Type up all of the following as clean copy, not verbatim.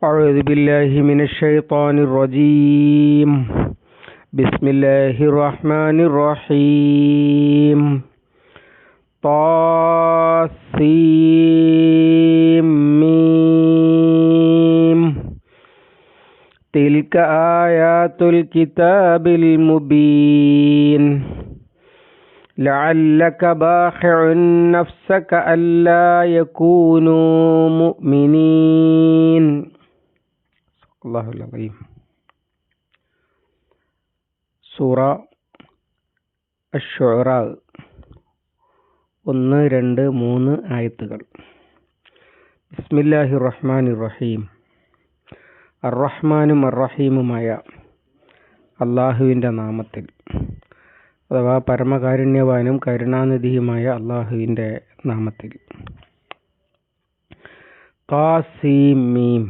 أعوذ بالله من الشيطان الرجيم. بسم الله الرحمن الرحيم. طاسيم تلك آيات الكتاب المبين لعلك باخع نفسك ألا يكونوا مؤمنين. അല്ലാഹുൽ അലീം. സൂറ അശ്ശുഅറാ 1, 2, 3 ആയത്തുകൾ. ബിസ്മില്ലാഹിർ റഹ്മാനിർ റഹീം. അർ-റഹ്മാനും അർ-റഹീമുമായ അള്ളാഹുവിൻ്റെ നാമത്തിൽ, അഥവാ പരമകാരുണ്യവാനും കരുണാനിധിയുമായ അള്ളാഹുവിൻ്റെ നാമത്തിൽ. ഖാസിം മീം.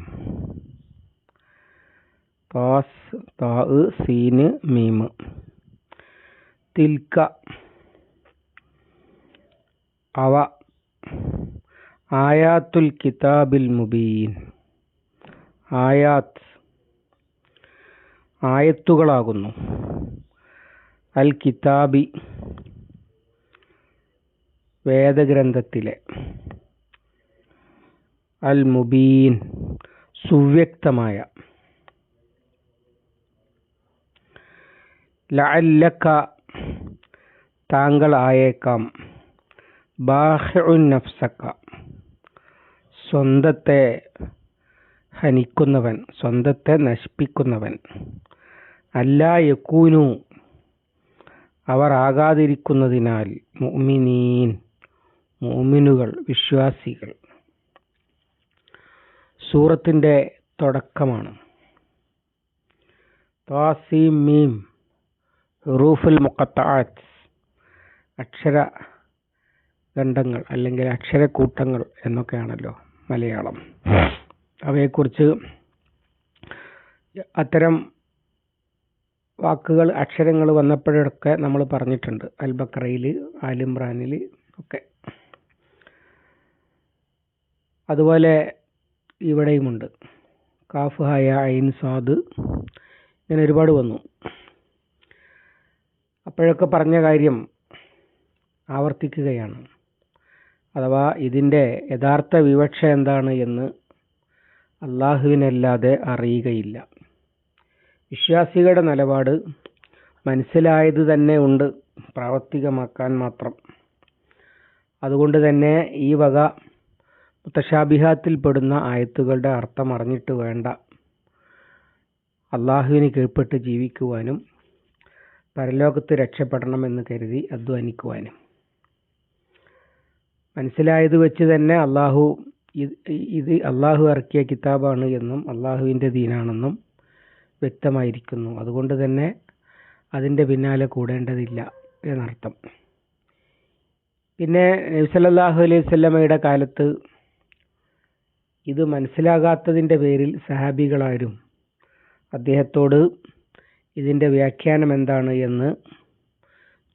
ഖാസ് താ സീന് മീം. തിൽക അവ, ആയാത്തുൽ കിതാബിൽ മുബീൻ ആയാത്ത് ആയത്തുകളാകുന്നു, അൽ കിതാബി വേദഗ്രന്ഥത്തിലെ, അൽ മുബീൻ സുവ്യക്തമായ. ലഅല്ലക താങ്കൾ ആയേക്കാം, ബാഖിഉൻ നഫ്സക സ്വന്തത്തെ ഹനിക്കുന്നവൻ, സ്വന്തത്തെ നശിപ്പിക്കുന്നവൻ, അല്ലാ യകൂനു അവർ ആകാതിരിക്കുന്നതിനാൽ, മുഅ്മിനീൻ മുഅ്മിനുകൾ വിശ്വാസികൾ. സൂറത്തിൻ്റെ തുടക്കമാണ്. താസീം മീം ഹുറൂഫുൽ മുഖത്തആത്ത്, അക്ഷരഖണ്ഡങ്ങൾ അല്ലെങ്കിൽ അക്ഷരക്കൂട്ടങ്ങൾ എന്നൊക്കെയാണല്ലോ മലയാളം. അവയെക്കുറിച്ച് അത്തരം വാക്കുകൾ, അക്ഷരങ്ങൾ വന്നപ്പോഴൊക്കെ നമ്മൾ പറഞ്ഞിട്ടുണ്ട്. അൽ ബഖറയിൽ, ആൽ ഇംറാനിൽ ഒക്കെ. അതുപോലെ ഇവിടെയുമുണ്ട്. കാഫ് ഹായ ഐൻ സാദ്, ഇങ്ങനെ ഒരുപാട് വന്നു. അപ്പോഴൊക്കെ പറഞ്ഞ കാര്യം ആവർത്തിക്കുകയാണ്. അഥവാ ഇതിൻ്റെ യഥാർത്ഥ വിവക്ഷ എന്താണ് എന്ന് അള്ളാഹുവിനല്ലാതെ അറിയുകയില്ല. വിശ്വാസികളുടെ നിലപാട് മനസ്സിലായത് തന്നെ ഉണ്ട്, പ്രാവർത്തികമാക്കാൻ മാത്രം. അതുകൊണ്ട് തന്നെ ഈ വക മുത്തശാബിഹാത്തിൽപ്പെടുന്ന ആയത്തുകളുടെ അർത്ഥം അറിഞ്ഞിട്ട് വേണ്ട അള്ളാഹുവിന് കീഴ്പ്പെട്ട് ജീവിക്കുവാനും പരലോകത്ത് രക്ഷപ്പെടണമെന്ന് കരുതി അധ്വാനിക്കുവാനും. മനസ്സിലായത് വെച്ച് തന്നെ ഇത് അള്ളാഹു ഇറക്കിയ കിതാബാണ് എന്നും അള്ളാഹുവിൻ്റെ ദീനാണെന്നും വ്യക്തമായിരിക്കുന്നു. അതുകൊണ്ട് തന്നെ അതിൻ്റെ പിന്നാലെ കൂടേണ്ടതില്ല എന്നർത്ഥം. പിന്നെ നബി സല്ലല്ലാഹു അലൈഹി വസല്ലമയുടെ കാലത്ത് ഇത് മനസ്സിലാകാത്തതിൻ്റെ പേരിൽ സഹാബികളാരും അദ്ദേഹത്തോട് ഇതിൻ്റെ വ്യാഖ്യാനം എന്താണ് എന്ന്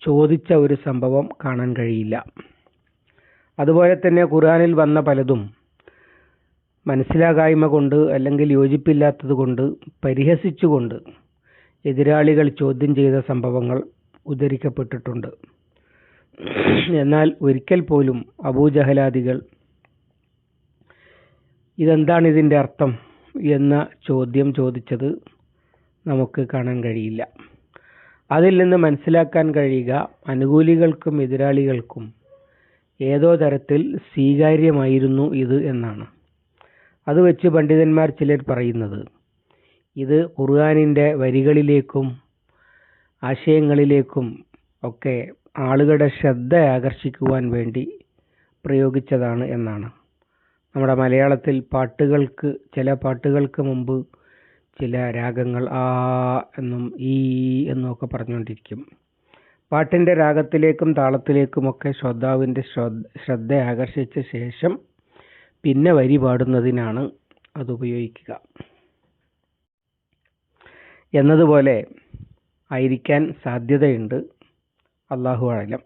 ചോദിച്ച ഒരു സംഭവം കാണാൻ കഴിയില്ല. അതുപോലെ തന്നെ ഖുർആനിൽ വന്ന പലതും മനസ്സിലാകായ്മ കൊണ്ട് അല്ലെങ്കിൽ യോജിപ്പില്ലാത്തത് കൊണ്ട് പരിഹസിച്ചുകൊണ്ട് എതിരാളികൾ ചോദ്യം ചെയ്ത സംഭവങ്ങൾ ഉദ്ധരിക്കപ്പെട്ടിട്ടുണ്ട്. എന്നാൽ ഒരിക്കൽ പോലും അബൂജഹലാദികൾ ഇതെന്താണ് ഇതിൻ്റെ അർത്ഥം എന്ന ചോദ്യം ചോദിച്ചത് നമുക്ക് കാണാൻ കഴിയില്ല. അതിൽ നിന്ന് മനസ്സിലാക്കാൻ കഴിയുക അനുകൂലികൾക്കും എതിരാളികൾക്കും ഏതോ തരത്തിൽ സ്വീകാര്യമായിരുന്നു ഇത് എന്നാണ്. അത് വെച്ച് പണ്ഡിതന്മാർ ചിലർ പറയുന്നത് ഇത് ഖുർആനിൻ്റെ വരികളിലേക്കും ആശയങ്ങളിലേക്കും ഒക്കെ ആളുകളുടെ ശ്രദ്ധ ആകർഷിക്കുവാൻ വേണ്ടി പ്രയോഗിച്ചതാണ് എന്നാണ്. നമ്മുടെ മലയാളത്തിൽ ചില പാട്ടുകൾക്ക് മുമ്പ് ചില രാഗങ്ങൾ ആ എന്നും ഈ എന്നും ഒക്കെ പറഞ്ഞുകൊണ്ടിരിക്കും. പാട്ടിൻ്റെ രാഗത്തിലേക്കും താളത്തിലേക്കുമൊക്കെ ശ്രോതാവിൻ്റെ ശ്രദ്ധ ആകർഷിച്ച ശേഷം പിന്നെ വരി പാടുന്നതിനാണ് അത് ഉപയോഗിക്കുക എന്നതുപോലെ ആയിരിക്കാൻ സാധ്യതയുണ്ട്. അല്ലാഹു അഅലം.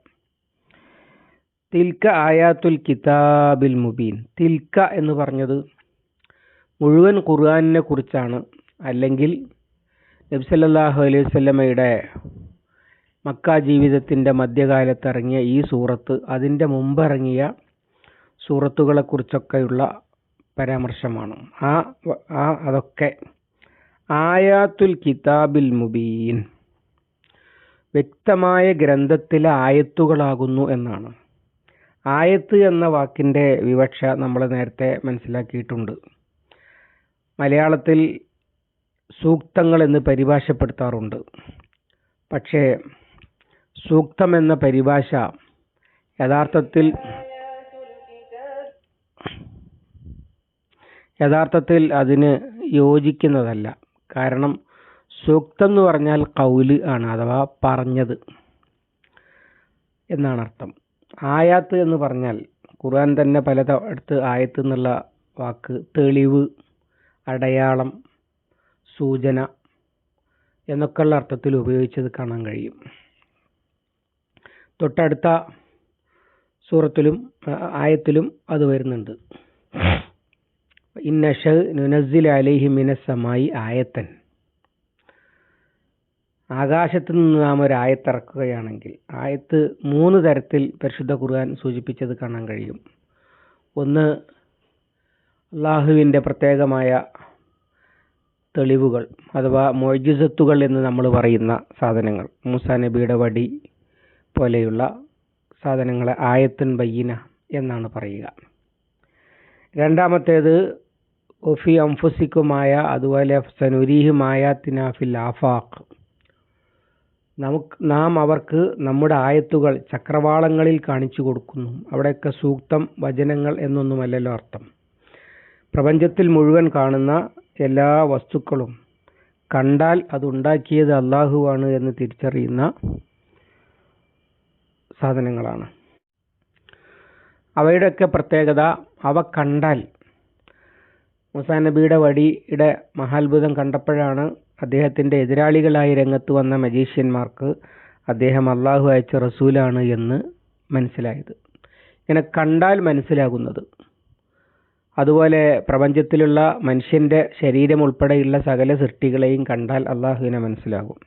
തിൽക ആയാത്തുൽ കിതാബിൽ മുബീൻ. തിൽക എന്ന് പറഞ്ഞത് മുഴുവൻ ഖുർആനിനെ കുറിച്ചാണ്. അല്ലെങ്കിൽ നബി സല്ലല്ലാഹു അലൈഹി വസല്ലമയുടെ മക്ക ജീവിതത്തിൻ്റെ മധ്യകാലത്ത് ഇറങ്ങിയ ഈ സൂറത്ത് അതിൻ്റെ മുമ്പിറങ്ങിയ സൂറത്തുകളെ കുറിച്ചൊക്കെയുള്ള പരാമർശമാണ്. അതൊക്കെ ആയാത്തുൽ കിതാബിൽ മുബീൻ, വ്യക്തമായ ഗ്രന്ഥത്തിലെ ആയത്തുകളാകുന്നു എന്നാണ്. ആയത്ത് എന്ന വാക്കിൻ്റെ വിവക്ഷ നമ്മൾ നേരത്തെ മനസ്സിലാക്കിയിട്ടുണ്ട്. മലയാളത്തിൽ സൂക്തങ്ങൾ എന്ന് പരിഭാഷപ്പെടുത്താറുണ്ട്. പക്ഷേ സൂക്തം എന്ന പരിഭാഷ യഥാർത്ഥത്തിൽ അതിന് യോജിക്കുന്നതല്ല. കാരണം സൂക്തം എന്ന് പറഞ്ഞാൽ കൗല് ആണ്, അഥവാ പറഞ്ഞത് എന്നാണ് അർത്ഥം. ആയാത്ത് എന്ന് പറഞ്ഞാൽ ഖുർആൻ തന്നെ പലയിടത്ത് ആയത്ത് എന്നുള്ള വാക്ക് തെളിവ്, അടയാളം, സൂചന എന്നൊക്കെയുള്ള അർത്ഥത്തിൽ ഉപയോഗിച്ചത് കാണാൻ കഴിയും. തൊട്ടടുത്ത സൂറത്തിലും ആയത്തിലും അത് വരുന്നുണ്ട്. ഇന്നശ നുനസ്സിൽ അലൈഹി മിനസ് സമായി ആയത്തൻ, ആകാശത്ത് നിന്ന് നാം ഒരു ആയത്തിറക്കുകയാണെങ്കിൽ. ആയത്ത് 3 തരത്തിൽ പരിശുദ്ധ ഖുർആൻ സൂചിപ്പിച്ചത് കാണാൻ കഴിയും. ഒന്ന്, അള്ളാഹുവിൻ്റെ പ്രത്യേകമായ തെളിവുകൾ അഥവാ മുഅ്ജിസത്തുകൾ എന്ന് നമ്മൾ പറയുന്ന സാധനങ്ങൾ, മൂസാ നബിയുടെ വടി പോലെയുള്ള സാധനങ്ങളെ ആയത്തുൻ ബയ്യിന എന്നാണ് പറയുക. രണ്ടാമത്തേത് ഒഫി അംഫുസിക്കുമായ, അതുപോലെ സനുരീഹിം ആയാത്തിന ഫിൽ ആഫാഖ്, നാം അവർക്ക് നമ്മുടെ ആയത്തുകൾ ചക്രവാളങ്ങളിൽ കാണിച്ചു കൊടുക്കുന്നു. അവിടെയൊക്കെ സൂക്തം, വചനങ്ങൾ എന്നൊന്നുമല്ലല്ലോ അർത്ഥം. പ്രപഞ്ചത്തിൽ മുഴുവൻ കാണുന്ന എല്ലാ വസ്തുക്കളും കണ്ടാൽ അതുണ്ടാക്കിയത് അള്ളാഹുവാണ് എന്ന് തിരിച്ചറിയുന്ന സാധനങ്ങളാണ്. അവയുടെയൊക്കെ പ്രത്യേകത, അവ കണ്ടാൽ, മൂസാ നബിയുടെ വടിയുടെ മഹാത്ഭുതം കണ്ടപ്പോഴാണ് അദ്ദേഹത്തിൻ്റെ എതിരാളികളായി രംഗത്ത് വന്ന മജീഷ്യന്മാർക്ക് അദ്ദേഹം അള്ളാഹു അയച്ച റസൂലാണ് എന്ന് മനസ്സിലായത്. ഇങ്ങനെ കണ്ടാൽ മനസ്സിലാകുന്നത്. അതുപോലെ പ്രപഞ്ചത്തിലുള്ള മനുഷ്യൻ്റെ ശരീരം ഉൾപ്പെടെയുള്ള സകല സൃഷ്ടികളെയും കണ്ടാൽ അള്ളാഹുവിനെ മനസ്സിലാകും.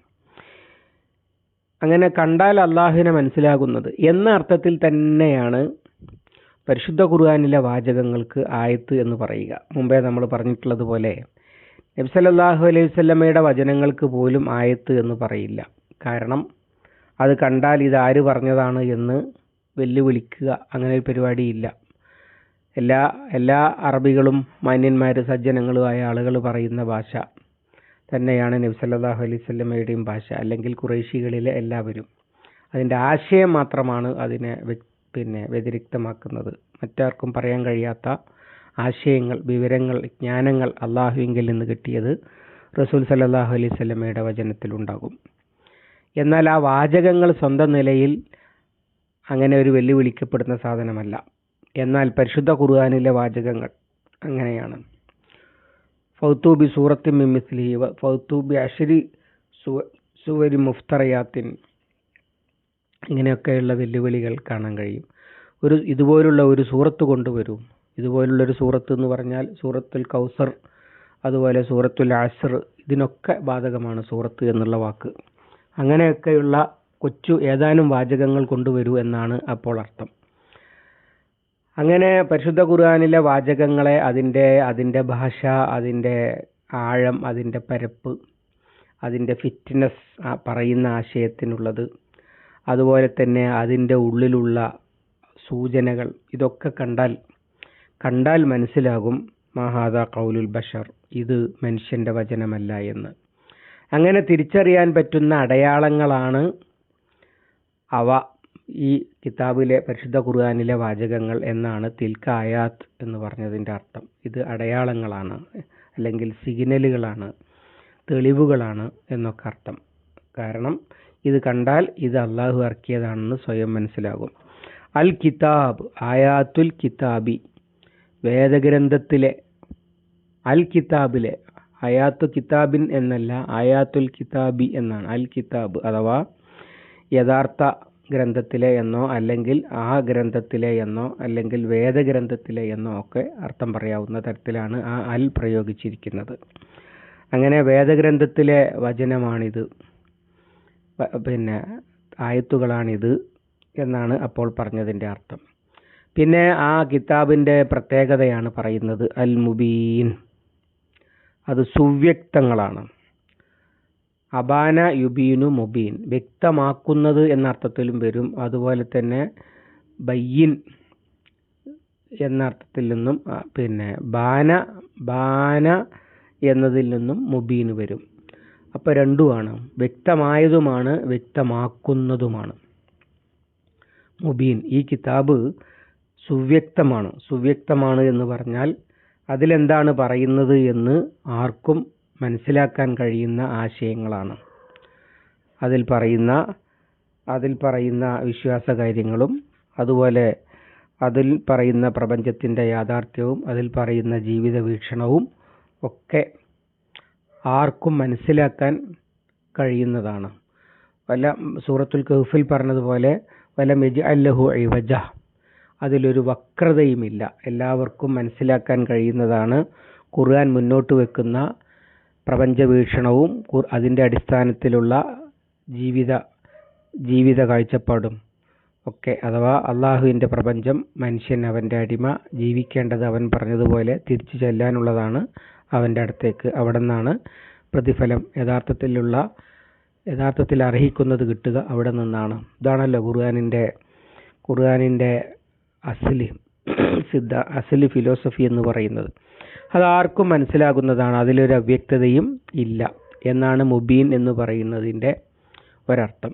അങ്ങനെ കണ്ടാൽ അള്ളാഹുവിനെ മനസ്സിലാകുന്നത് എന്ന അർത്ഥത്തിൽ തന്നെയാണ് പരിശുദ്ധ ഖുർആനിലെ വാചകങ്ങൾക്ക് ആയത്ത് എന്ന് പറയുക. മുമ്പേ നമ്മൾ പറഞ്ഞിട്ടുള്ളതുപോലെ നബി സല്ലല്ലാഹു അലൈഹി വസല്ലമയുടെ വചനങ്ങൾക്ക് പോലും ആയത്ത് എന്ന് പറയില്ല. കാരണം അത് കണ്ടാൽ ഇത് ആര് പറഞ്ഞതാണ് എന്ന് വെല്ലുവിളിക്കുക, അങ്ങനെ ഒരു പരിപാടിയില്ല. എല്ലാ അറബികളും മാന്യന്മാർ സജ്ജനങ്ങളുമായ ആളുകൾ പറയുന്ന ഭാഷ തന്നെയാണ് നബി സല്ലല്ലാഹു അലൈഹി വസല്ലമയുടെയും ഭാഷ, അല്ലെങ്കിൽ ഖുറൈശികളിലെ എല്ലാവരും. അതിൻ്റെ ആശയം മാത്രമാണ് അതിനെ വ്യതിരിക്തമാക്കുന്നത്. മറ്റാർക്കും പറയാൻ കഴിയാത്ത ആശയങ്ങൾ, വിവരങ്ങൾ, ജ്ഞാനങ്ങൾ അള്ളാഹുവിങ്കിൽ നിന്ന് കിട്ടിയത് റസൂൽ സല്ലല്ലാഹു അലൈഹി വസല്ലമയുടെ വചനത്തിലുണ്ടാകും. എന്നാൽ ആ വാചകങ്ങൾ സ്വന്തം നിലയിൽ അങ്ങനെ ഒരു വെല്ലുവിളിക്കപ്പെടുന്ന സാധനമല്ല. എന്നാൽ പരിശുദ്ധ ഖുർആനിലെ വാചകങ്ങൾ അങ്ങനെയാണ്. ഫൗതൂബി സൂറത്തിൻ മിൻ മിസ്ലിഹി ഫൗതൂബി അശ്രി സുവരി മുഫ്തറയാത്തിൻ, ഇങ്ങനെയൊക്കെയുള്ള വെല്ലുവിളികൾ കാണാൻ കഴിയും. ഇതുപോലുള്ള ഒരു സൂറത്ത് കൊണ്ടുവരും. ഇതുപോലുള്ളൊരു സൂറത്ത് എന്ന് പറഞ്ഞാൽ സൂറത്തുൽ കൗസർ, അതുപോലെ സൂറത്തുൽ അസ്ർ, ഇതിനൊക്കെ ബാധകമാണ് സൂറത്ത് എന്നുള്ള വാക്ക്. അങ്ങനെയൊക്കെയുള്ള ഏതാനും വാചകങ്ങൾ കൊണ്ടുവരൂ എന്നാണ് അപ്പോൾ അർത്ഥം. അങ്ങനെ പരിശുദ്ധ ഖുർആനിലെ വാചകങ്ങളെ അതിൻ്റെ ഭാഷ, അതിൻ്റെ ആഴം, അതിൻ്റെ പരപ്പ്, അതിൻ്റെ ഫിറ്റ്നസ്, പറയുന്ന ആശയത്തിനുള്ളത്, അതുപോലെ തന്നെ അതിൻ്റെ ഉള്ളിലുള്ള സൂചനകൾ, ഇതൊക്കെ കണ്ടാൽ മനസ്സിലാകും മഹാദാ ഖൗലുൽ ബഷർ, ഇത് മനുഷ്യൻ്റെ വചനമല്ല എന്ന്. അങ്ങനെ തിരിച്ചറിയാൻ പറ്റുന്ന അടയാളങ്ങളാണ് അവ, ഈ കിതാബിലെ പരിശുദ്ധ ഖുർആനിലെ വാചകങ്ങൾ എന്നാണ് തിൽക ആയാത്ത് എന്ന് പറഞ്ഞതിൻ്റെ അർത്ഥം. ഇത് അടയാളങ്ങളാണ്, അല്ലെങ്കിൽ സിഗ്നലുകളാണ്, തെളിവുകളാണ് എന്നൊക്കെ അർത്ഥം. കാരണം ഇത് കണ്ടാൽ ഇത് അള്ളാഹു ഇറക്കിയതാണെന്ന് സ്വയം മനസ്സിലാകും. അൽ കിതാബ്, ആയാത്തുൽ കിതാബി, വേദഗ്രന്ഥത്തിലെ, അൽ കിതാബിലെ, ആയാത്തു കിതാബിൻ എന്നല്ല, ആയാത്തുൽ കിതാബി എന്നാണ്. അൽ കിതാബ് അഥവാ യഥാർത്ഥ ഗ്രന്ഥത്തിലെ എന്നോ അല്ലെങ്കിൽ ആ ഗ്രന്ഥത്തിലെ എന്നോ അല്ലെങ്കിൽ വേദഗ്രന്ഥത്തിലെ എന്നോ ഒക്കെ അർത്ഥം പറയാവുന്ന തരത്തിലാണ് ആ അൽ പ്രയോഗിച്ചിരിക്കുന്നത്. അങ്ങനെ വേദഗ്രന്ഥത്തിലെ വചനമാണിത്, പിന്നെ ആയത്തുകളാണിത് എന്നാണ് അപ്പോൾ പറഞ്ഞതിൻ്റെ അർത്ഥം. പിന്നെ ആ കിതാബിൻ്റെ പ്രത്യേകതയാണ് പറയുന്നത്. അൽ മുബീൻ, അത് സുവ്യക്തങ്ങളാണ്. അബാന യുബീനു മുബീൻ, വ്യക്തമാക്കുന്നത് എന്ന അർത്ഥത്തിലും വരും. അതുപോലെ തന്നെ ബയ്യിൻ എന്ന അർത്ഥത്തിൽ നിന്നും പിന്നെ ബാന എന്നതിൽ നിന്നും മുബീൻ വരും. അപ്പോൾ രണ്ടുമാണ്, വ്യക്തമായതുമാണ് വ്യക്തമാക്കുന്നതുമാണ്. മുബീൻ, ഈ കിതാബ് സുവ്യക്തമാണ്. സുവ്യക്തമാണ് എന്ന് പറഞ്ഞാൽ അതിലെന്താണ് പറയുന്നത് എന്ന് ആർക്കും മനസ്സിലാക്കാൻ കഴിയുന്ന ആശയങ്ങളാണ്. അതിൽ പറയുന്ന വിശ്വാസ കാര്യങ്ങളും അതുപോലെ അതിൽ പറയുന്ന പ്രപഞ്ചത്തിൻ്റെ യാഥാർത്ഥ്യവും അതിൽ പറയുന്ന ജീവിത വീക്ഷണവും ഒക്കെ ആർക്കും മനസ്സിലാക്കാൻ കഴിയുന്നതാണ്. സൂറത്തുൽ കഹ്ഫിൽ പറഞ്ഞതുപോലെ വലം യജ്അൽ ലഹു ഇവജ, അതിലൊരു വക്രതയുമില്ല, എല്ലാവർക്കും മനസ്സിലാക്കാൻ കഴിയുന്നതാണ്. ഖുർആൻ മുന്നോട്ട് വെക്കുന്ന പ്രപഞ്ച വീക്ഷണവും അതിൻ്റെ അടിസ്ഥാനത്തിലുള്ള ജീവിത കാഴ്ചപ്പാടും ഒക്കെ. അഥവാ അള്ളാഹുവിൻ്റെ പ്രപഞ്ചം, മനുഷ്യൻ അവൻ്റെ അടിമ, ജീവിക്കേണ്ടത് അവൻ പറഞ്ഞതുപോലെ തിരിച്ചു ചെല്ലാനുള്ളതാണ് അവൻ്റെ അടുത്തേക്ക്. അവിടെ നിന്നാണ് പ്രതിഫലം യഥാർത്ഥത്തിൽ അർഹിക്കുന്നത് കിട്ടുക, അവിടെ നിന്നാണ്. ഇതാണല്ലോ ഖുർആനിൻ്റെ അസ്ലി ഫിലോസഫി എന്ന് പറയുന്നത്. അതാർക്കും മനസ്സിലാകുന്നതാണ്, അതിലൊരു അവ്യക്തതയും ഇല്ല എന്നാണ് മുബീൻ എന്ന് പറയുന്നതിൻ്റെ ഒരർത്ഥം.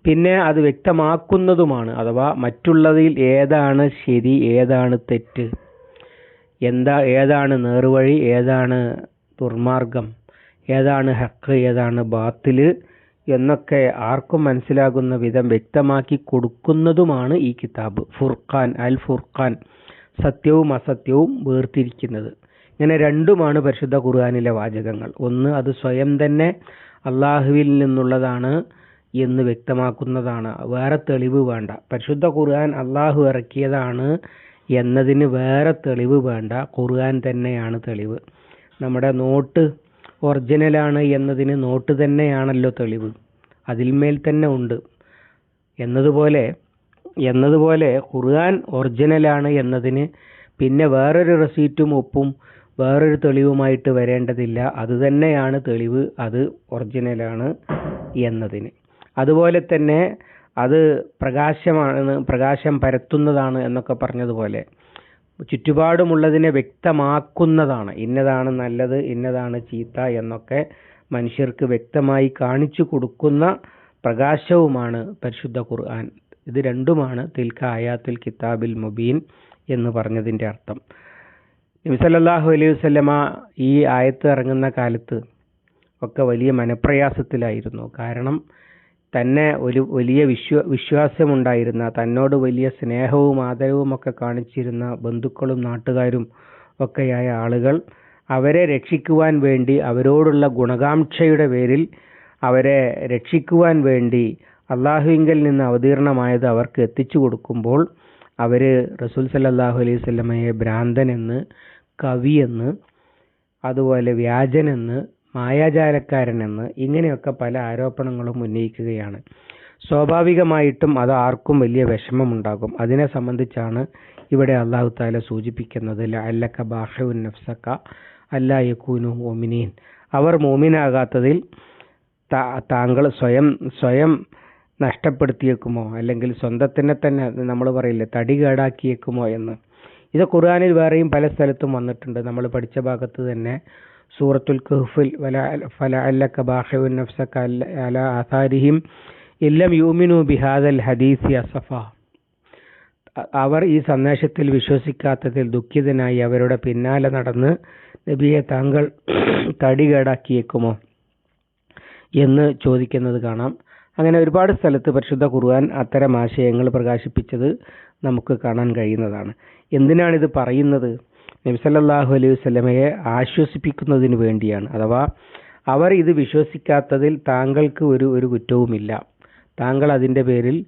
പിന്നെ അത് വ്യക്തമാക്കുന്നതുമാണ്, അഥവാ മറ്റുള്ളതിൽ ഏതാണ് ശരി, ഏതാണ് തെറ്റ്, ഏതാണ് നേർവഴി, ഏതാണ് ദുർമാർഗം, ഏതാണ് ഹക്ക്, ഏതാണ് ബാത്തില് എന്നൊക്കെ ആർക്കും മനസ്സിലാകുന്ന വിധം വ്യക്തമാക്കി കൊടുക്കുന്നതുമാണ് ഈ കിതാബ്. ഫുർഖാൻ, അൽ ഫുർഖാൻ, സത്യവും അസത്യവും വേർതിരിക്കുന്നത്. ഇങ്ങനെ രണ്ടുമാണ് പരിശുദ്ധ ഖുർആനിലെ വാചകങ്ങൾ. ഒന്ന്, അത് സ്വയം തന്നെ അള്ളാഹുവിൽ നിന്നുള്ളതാണ് എന്ന് വ്യക്തമാക്കുന്നതാണ്, വേറെ തെളിവ് വേണ്ട. പരിശുദ്ധ ഖുർആൻ അള്ളാഹു ഇറക്കിയതാണ് എന്നതിന് വേറെ തെളിവ് വേണ്ട, ഖുർആൻ തന്നെയാണ് തെളിവ്. നമ്മുടെ നോട്ട് ഒറിജിനലാണ് എന്നതിന് നോട്ട് തന്നെയാണല്ലോ തെളിവ്, അതിന്മേൽ തന്നെ ഉണ്ട് എന്നതുപോലെ ഖുർആൻ ഒറിജിനലാണ് എന്നതിന് പിന്നെ വേറൊരു റെസീറ്റും ഒപ്പും വേറൊരു തെളിവുമായിട്ട് വരേണ്ടതില്ല, അത് തന്നെയാണ് തെളിവ്, അത് ഒറിജിനലാണ് എന്നതിന്. അതുപോലെ തന്നെ അത് പ്രകാശം പരത്തുന്നതാണ് എന്നൊക്കെ പറഞ്ഞതുപോലെ ചുറ്റുപാടുമുള്ളതിനെ വ്യക്തമാക്കുന്നതാണ്. ഇന്നതാണ് നല്ലത്, ഇന്നതാണ് ചീത്ത എന്നൊക്കെ മനുഷ്യർക്ക് വ്യക്തമായി കാണിച്ചു കൊടുക്കുന്ന പ്രകാശവുമാണ് പരിശുദ്ധ ഖുർആൻ. ഇത് രണ്ടുമാണ് തിൽക ആയാത്തുൽ കിതാബിൽ മുബീൻ എന്ന് പറഞ്ഞതിൻ്റെ അർത്ഥം. നബി സല്ലല്ലാഹു അലൈഹി വസല്ലമ ഈ ആയത്ത് ഇറങ്ങുന്ന കാലത്ത് ഒക്കെ വലിയ മനപ്രയാസത്തിലായിരുന്നു. കാരണം തന്നെ ഒരു വലിയ വിശ്വാസമുണ്ടായിരുന്ന, തന്നോട് വലിയ സ്നേഹവും ആദരവും ഒക്കെ കാണിച്ചിരുന്ന ബന്ധുക്കളും നാട്ടുകാരും ഒക്കെയായ ആളുകൾ അവരെ രക്ഷിക്കുവാൻ വേണ്ടി, അവരോടുള്ള ഗുണകാംക്ഷയുടെ പേരിൽ അവരെ രക്ഷിക്കുവാൻ വേണ്ടി അള്ളാഹുവിങ്കൽ നിന്ന് അവതീർണമായത് അവർക്ക് എത്തിച്ചു കൊടുക്കുമ്പോൾ അവർ റസൂൽ സല്ലല്ലാഹു അലൈഹി വസല്ലമയെ ഭ്രാന്തനെന്ന്, കവിയെന്ന്, അതുപോലെ വ്യാജനെന്ന്, മായാജാലക്കാരനെന്ന്, ഇങ്ങനെയൊക്കെ പല ആരോപണങ്ങളും ഉന്നയിക്കുകയാണ്. സ്വാഭാവികമായിട്ടും അത് ആർക്കും വലിയ വിഷമമുണ്ടാകും. അതിനെ സംബന്ധിച്ചാണ് ഇവിടെ അല്ലാഹു തആല സൂചിപ്പിക്കുന്നത്, ലഅല്ലക ബാഖിഉൻ നഫ്സക അല്ലാ യകൂനു മുഅ്മിനീൻ. അവർ മുഅ്മിനാകാത്തതിൽ താങ്കൾ സ്വയം നഷ്ടപ്പെടുത്തിയേക്കുമോ, അല്ലെങ്കിൽ സ്വന്തത്തിനെ തന്നെ നമ്മൾ പറയില്ലേ തടി കേടാക്കിയേക്കുമോ എന്ന്. ഇത് ഖുർആനിൽ വേറെയും പല സ്ഥലത്തും വന്നിട്ടുണ്ട്. നമ്മൾ പഠിച്ച ഭാഗത്ത് തന്നെ സൂറത്തുൽ കഹ്ഫിൽ ഫലഅല്ലക ബാഖിഉൻ നഫ്സക അലാ ആസാരിഹിം ഇല്ലം യുമിനു ബിഹാദൽ ഹദീസി അസഫ, അവർ ഈ സന്ദേശത്തിൽ വിശ്വസിക്കാത്തതിൽ ദുഃഖിതനായി അവരുടെ പിന്നാലെ നടന്ന് നബിയെ താങ്കൾ തടി കേടാക്കിയേക്കുമോ എന്ന് ചോദിക്കുന്നത് കാണാം. അങ്ങനെ ഒരുപാട് സ്ഥലത്ത് പരിശുദ്ധ ഖുർആൻ അത്തരം ആശയങ്ങൾ പ്രകാശിപ്പിച്ചത് നമുക്ക് കാണാൻ കഴിയുന്നതാണ്. എന്തിനാണിത് പറയുന്നത്? നബി സല്ലല്ലാഹു അലൈഹി വസല്ലമയെ ആശ്വസിപ്പിക്കുന്നതിന് വേണ്ടിയാണ്. അഥവാ അവർ ഇത് വിശ്വസിക്കാത്തതിൽ താങ്കൾക്ക് ഒരു കുറ്റവുമില്ല, താങ്കൾ അതിൻ്റെ പേരിൽ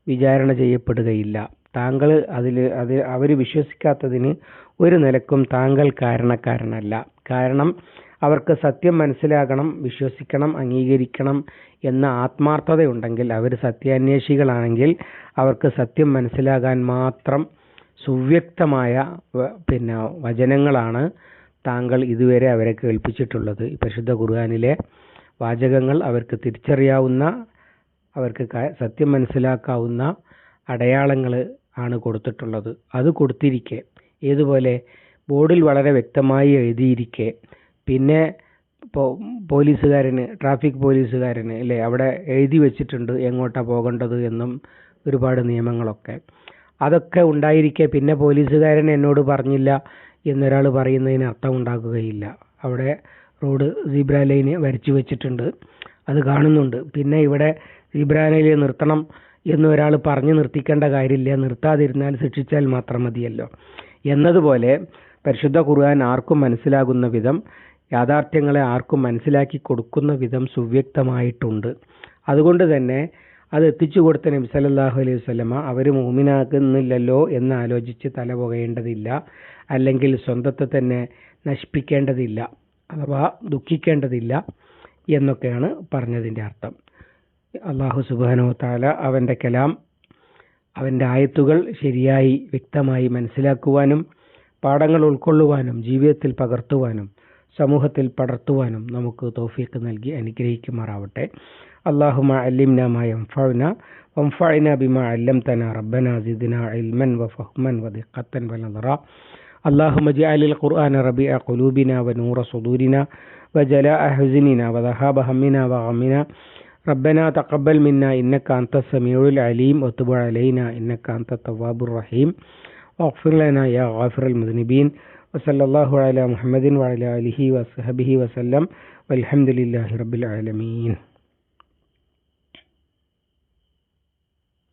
വിചാരണ ചെയ്യപ്പെടുകയില്ല. താങ്കൾ അവർ വിശ്വസിക്കാത്തതിന് ഒരു നിലക്കും താങ്കൾ കാരണക്കാരനല്ല. കാരണം അവർക്ക് സത്യം മനസ്സിലാകണം, വിശ്വസിക്കണം, അംഗീകരിക്കണം എന്ന ആത്മാർത്ഥതയുണ്ടെങ്കിൽ, അവർ സത്യാന്വേഷികളാണെങ്കിൽ അവർക്ക് സത്യം മനസ്സിലാകാൻ മാത്രം സുവ്യക്തമായ വചനങ്ങളാണ് താങ്കൾ ഇതുവരെ അവരെ കേൾപ്പിച്ചിട്ടുള്ളത്. പരിശുദ്ധ ഖുർആനിലെ വാചകങ്ങൾ അവർക്ക് തിരിച്ചറിയാവുന്ന, അവർക്ക് സത്യം മനസ്സിലാക്കാവുന്ന അടയാളങ്ങൾ ആണ് കൊടുത്തിട്ടുള്ളത്. അത് കൊടുത്തിരിക്കെ, ഏതുപോലെ ബോർഡിൽ വളരെ വ്യക്തമായി എഴുതിയിരിക്കെ, പിന്നെ ട്രാഫിക് പോലീസുകാരന് അല്ലേ, അവിടെ എഴുതി വെച്ചിട്ടുണ്ട് എങ്ങോട്ടാ പോകേണ്ടത് എന്നും ഒരുപാട് നിയമങ്ങളൊക്കെ. അതൊക്കെ ഉണ്ടായിരിക്കെ പിന്നെ പോലീസുകാരൻ എന്നോട് പറഞ്ഞില്ല എന്നൊരാൾ പറയുന്നതിന് അർത്ഥം ഉണ്ടാക്കുകയില്ല. അവിടെ റോഡ് സീബ്ര ലൈന് വരച്ചു വെച്ചിട്ടുണ്ട്, അത് കാണുന്നുണ്ട്. പിന്നെ ഇവിടെ സീബ്ര ലൈനിൽ നിർത്തണം എന്ന് ഒരാൾ പറഞ്ഞു നിർത്തിക്കേണ്ട കാര്യമില്ല, നിർത്താതിരുന്നാൽ ശിക്ഷിച്ചാൽ മാത്രം മതിയല്ലോ എന്നതുപോലെ പരിശുദ്ധ ഖുർആൻ ആർക്കും മനസ്സിലാകുന്ന വിധം, യാഥാർത്ഥ്യങ്ങളെ ആർക്കും മനസ്സിലാക്കി കൊടുക്കുന്ന വിധം സുവ്യക്തമായിട്ടുണ്ട്. അതുകൊണ്ട് തന്നെ അത് എത്തിച്ചു കൊടുത്ത നബി സല്ലല്ലാഹു അലൈഹി വസല്ലമ അവർ മുഅ്മിനാകുന്നില്ലല്ലോ എന്ന് ആലോചിച്ച് തല പുകയേണ്ടതില്ല, അല്ലെങ്കിൽ സ്വന്തത്തെ തന്നെ നശിപ്പിക്കേണ്ടതില്ല, അഥവാ ദുഃഖിക്കേണ്ടതില്ല എന്നൊക്കെയാണ് പറഞ്ഞതിൻ്റെ അർത്ഥം. അല്ലാഹു സുബ്ഹാനഹു വ തആല അവൻ്റെ കലാം, അവൻ്റെ ആയത്തുകൾ ശരിയായി വ്യക്തമായി മനസ്സിലാക്കുവാനും പാഠങ്ങൾ ഉൾക്കൊള്ളുവാനും ജീവിതത്തിൽ പകർത്തുവാനും സമൂഹത്തിൽ പടർത്തുവാനും നമുക്ക് തൗഫീഖ് നൽകി അനുഗ്രഹിക്കുമാറാവട്ടെ. അല്ലാഹുമ്മ അല്ലിംനാ മാ യൻഫഉനാ വൻഫഅനാ ബിമാ അല്ലംതനാ റബ്ബനാ സിദ്നാ ഇൽമൻ വഫഹ്മൻ വദിഖത്തൻ വനദറ. اللهم اجعل القرآن ربيع قلوبنا ونور صدورنا وجلاء حزننا وذهاب همنا وغمنا. ربنا تقبل منا إنك أنت السميع العليم وتب علينا إنك أنت التواب الرحيم واغفر لنا يا غافر المذنبين. وصلى الله على محمد وعلى آله وصحبه وسلم والحمد لله رب العالمين.